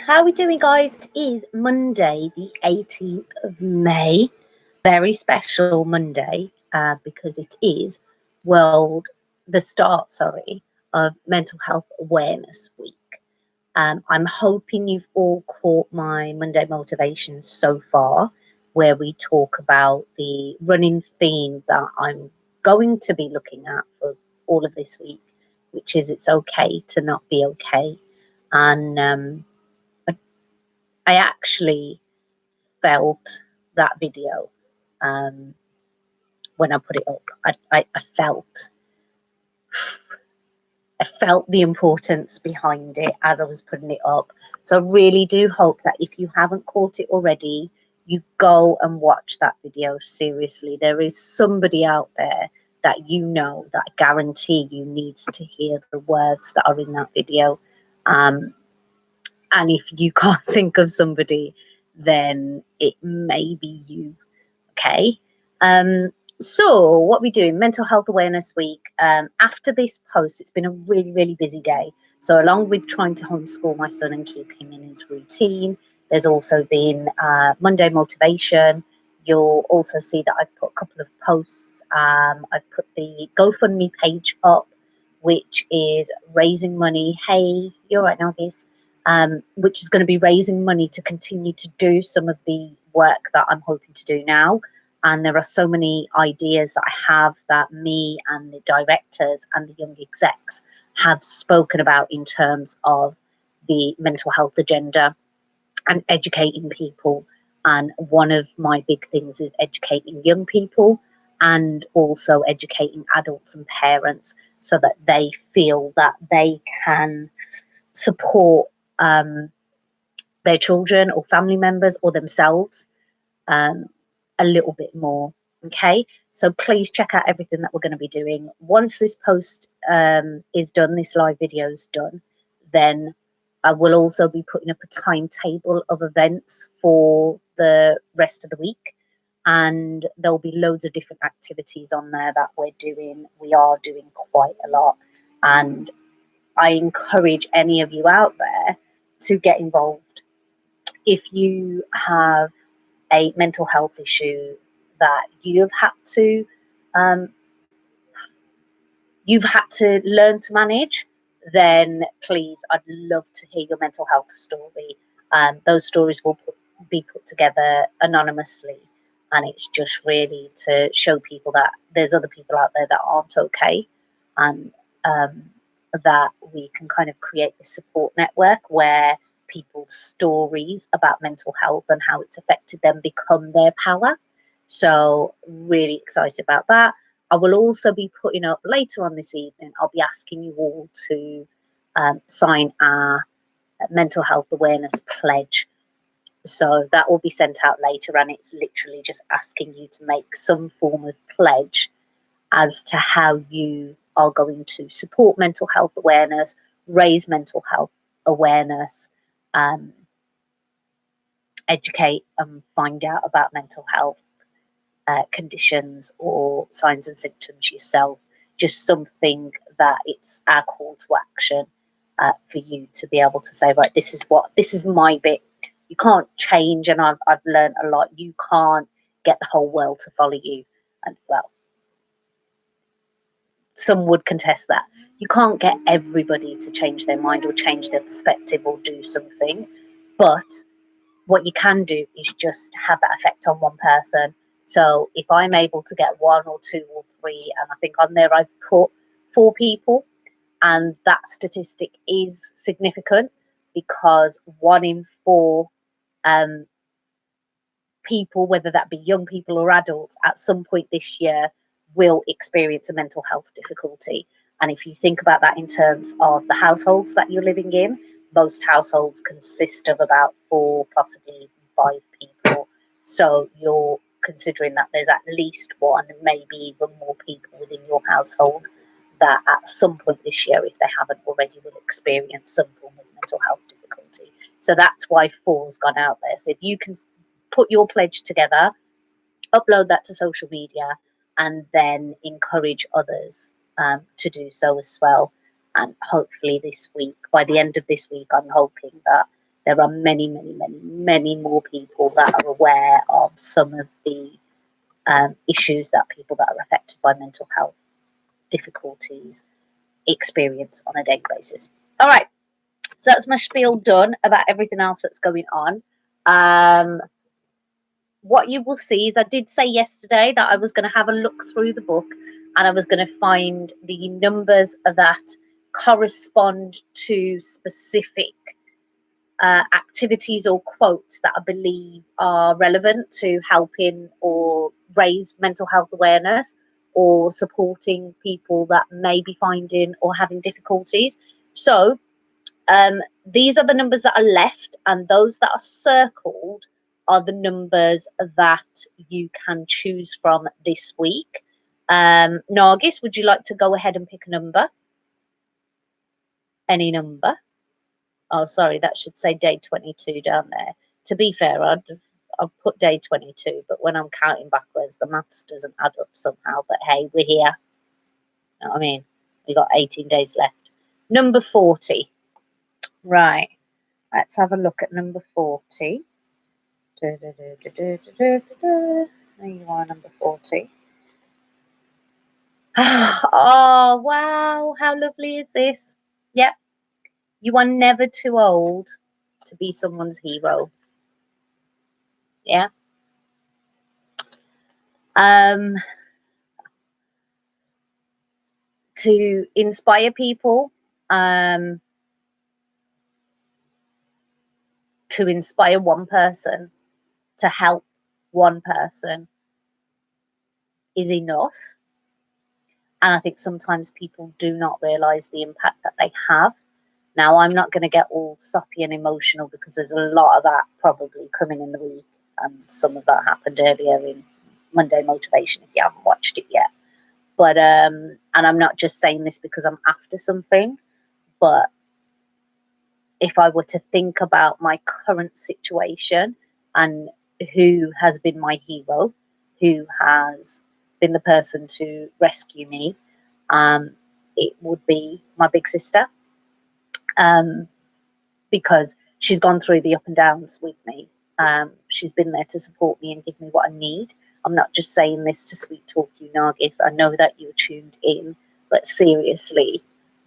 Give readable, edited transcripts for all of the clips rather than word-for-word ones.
How are we doing, guys? It is Monday, the 18th of May. Very special Monday because it is the start, of Mental Health Awareness Week. I'm hoping you've all caught my Monday motivations so far, where we talk about the running theme that I'm going to be looking at for all of this week, which is it's okay to not be okay. And I actually felt that video um, when I put it up. I felt the importance behind it as I was putting it up. So I really do hope that if you haven't caught it already, you go and watch that video. Seriously, there is somebody out there that you know that I guarantee you needs to hear the words that are in that video. And if you can't think of somebody, then it may be you. Okay. So what we do in Mental Health Awareness Week, after this post, it's been a really, really busy day. So along with trying to homeschool my son and keep him in his routine, there's also been Monday motivation. You'll also see that I've put a couple of posts. I've put the GoFundMe page up, which is raising money. Hey, you're right now, guys. Which is going to be raising money to continue to do some of the work that I'm hoping to do now. And there are so many ideas that I have that me and the directors and the young execs have spoken about in terms of the mental health agenda and educating people. And one of my big things is educating young people and also educating adults and parents so that they feel that they can support their children or family members or themselves a little bit more. Okay, so please check out everything that we're going to be doing. Once this post is done, this live video is done, then I will also be putting up a timetable of events for the rest of the week. And there'll be loads of different activities on there that we're doing. We are doing quite a lot. And I encourage any of you out there to get involved. If you have a mental health issue that um, you've had to learn to manage, then please, I'd love to hear your mental health story. Those stories will be put together anonymously, and it's just really to show people that there's other people out there that aren't okay, and that we can kind of create this support network where people's stories about mental health and how it's affected them become their power. So really excited about that. I will also be putting up later on this evening, I'll be asking you all to sign our mental health awareness pledge. So that will be sent out later, and it's literally just asking you to make some form of pledge as to how you are going to support mental health awareness, raise mental health awareness, educate and find out about mental health conditions or signs and symptoms yourself. Just something that it's our call to action for you to be able to say, right, this is my bit. You can't change, and I've learned a lot. You can't get the whole world to follow you, and well, some would contest that. You can't get everybody to change their mind or change their perspective or do something, but what you can do is just have that effect on one person. So if I'm able to get one or two or three, and I think on there I've put 4 people, and that statistic is significant because 1 in 4 people, whether that be young people or adults, at some point this year will experience a mental health difficulty. And if you think about that in terms of the households that you're living in, most households consist of about 4, possibly 5 people. So you're considering that there's at least 1, maybe even more people within your household that at some point this year, if they haven't already, will experience some form of mental health difficulty. So that's why 4's gone out there. So if you can put your pledge together, upload that to social media, and then encourage others to do so as well. And hopefully this week, by the end of this week, I'm hoping that there are many, many, many, many more people that are aware of some of the issues that people that are affected by mental health difficulties experience on a daily basis. All right, so that's my spiel done about everything else that's going on. What you will see is I did say yesterday that I was going to have a look through the book and I was going to find the numbers that correspond to specific activities or quotes that I believe are relevant to helping or raise mental health awareness or supporting people that may be finding or having difficulties. So these are the numbers that are left, and those that are circled are the numbers that you can choose from this week. Nargis, would you like to go ahead and pick a number? Any number? Oh, sorry, that should say day 22 down there. To be fair, I've put day 22, but when I'm counting backwards, the maths doesn't add up somehow. But hey, we're here. You know what I mean? We got 18 days left. Number 40. Right. Let's have a look at number 40. There you are, number 40. Oh, wow. How lovely is this? Yep. You are never too old to be someone's hero. Yeah. To inspire people, to inspire one person, to help one person is enough. And I think sometimes people do not realise the impact that they have. Now, I'm not going to get all soppy and emotional because there's a lot of that probably coming in the week. And some of that happened earlier in Monday Motivation if you haven't watched it yet. But, and I'm not just saying this because I'm after something, but if I were to think about my current situation and who has been my hero, who has been the person to rescue me, it would be my big sister, because she's gone through the up and downs with me. She's been there to support me and give me what I need. I'm not just saying this to sweet talk you, Nargis. I know that you're tuned in, but seriously,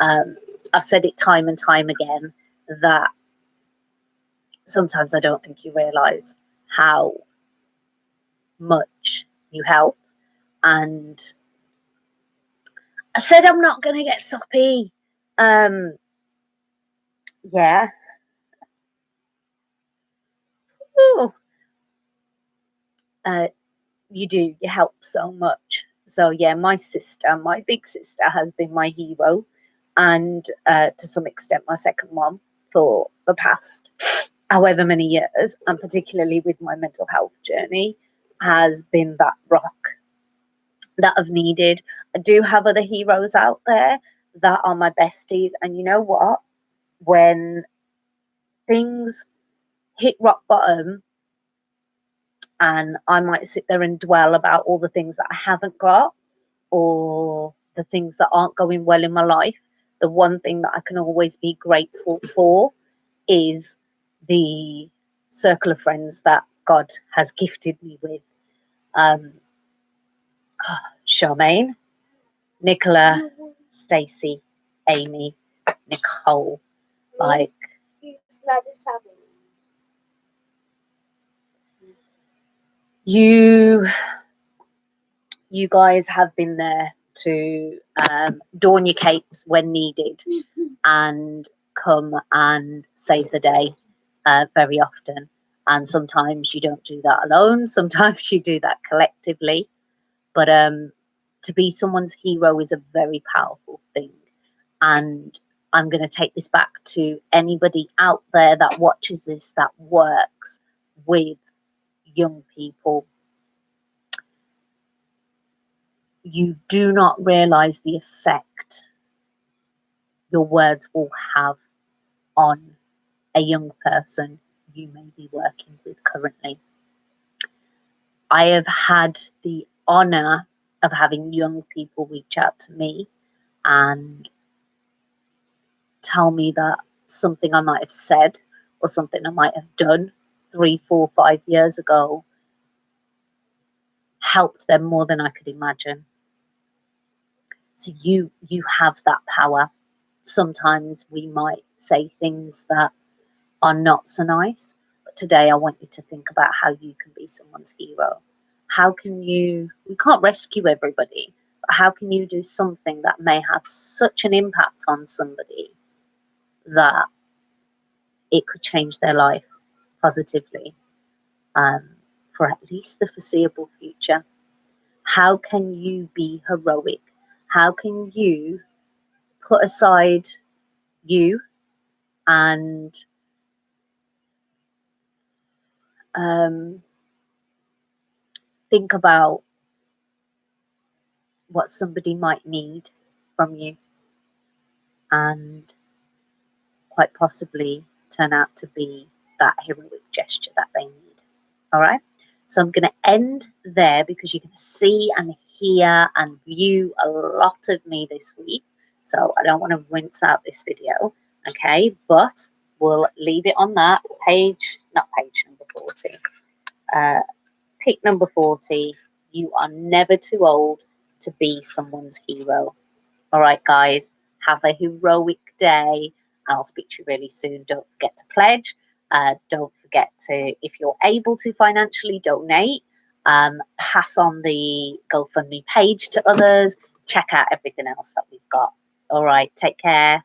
I've said it time and time again that sometimes I don't think you realise how much you help. And I said I'm not going to get soppy. Yeah. Ooh. You do. You help so much. So yeah, my sister, my big sister, has been my hero, and to some extent my second mom for the past however many years, and particularly with my mental health journey, has been that rock that I've needed. I do have other heroes out there that are my besties, and you know what? When things hit rock bottom, and I might sit there and dwell about all the things that I haven't got or the things that aren't going well in my life, the one thing that I can always be grateful for is the circle of friends that God has gifted me with. Charmaine, Nicola, Stacey, Amy, Nicole, like you guys have been there to don your capes when needed and come and save the day very often. And sometimes you don't do that alone. Sometimes you do that collectively. But to be someone's hero is a very powerful thing. And I'm going to take this back to anybody out there that watches this, that works with young people. You do not realize the effect your words will have on a young person you may be working with currently. I have had the honor of having young people reach out to me and tell me that something I might have said or something I might have done 3, 4, 5 years ago helped them more than I could imagine. So you have that power. Sometimes we might say things that are not so nice, but today I want you to think about how you can be someone's hero. How can you, we can't rescue everybody, but how can you do something that may have such an impact on somebody that it could change their life positively, for at least the foreseeable future? How can you be heroic? How can you put aside you and think about what somebody might need from you and quite possibly turn out to be that heroic gesture that they need? All right. So I'm going to end there because you're going to see and hear and view a lot of me this week. So I don't want to rinse out this video. Okay. But we'll leave it on that page, not page number 40. Pick number 40. You are never too old to be someone's hero. All right, guys, have a heroic day. I'll speak to you really soon. Don't forget to pledge. Don't forget to, if you're able to financially donate, pass on the GoFundMe page to others. Check out everything else that we've got. All right, take care.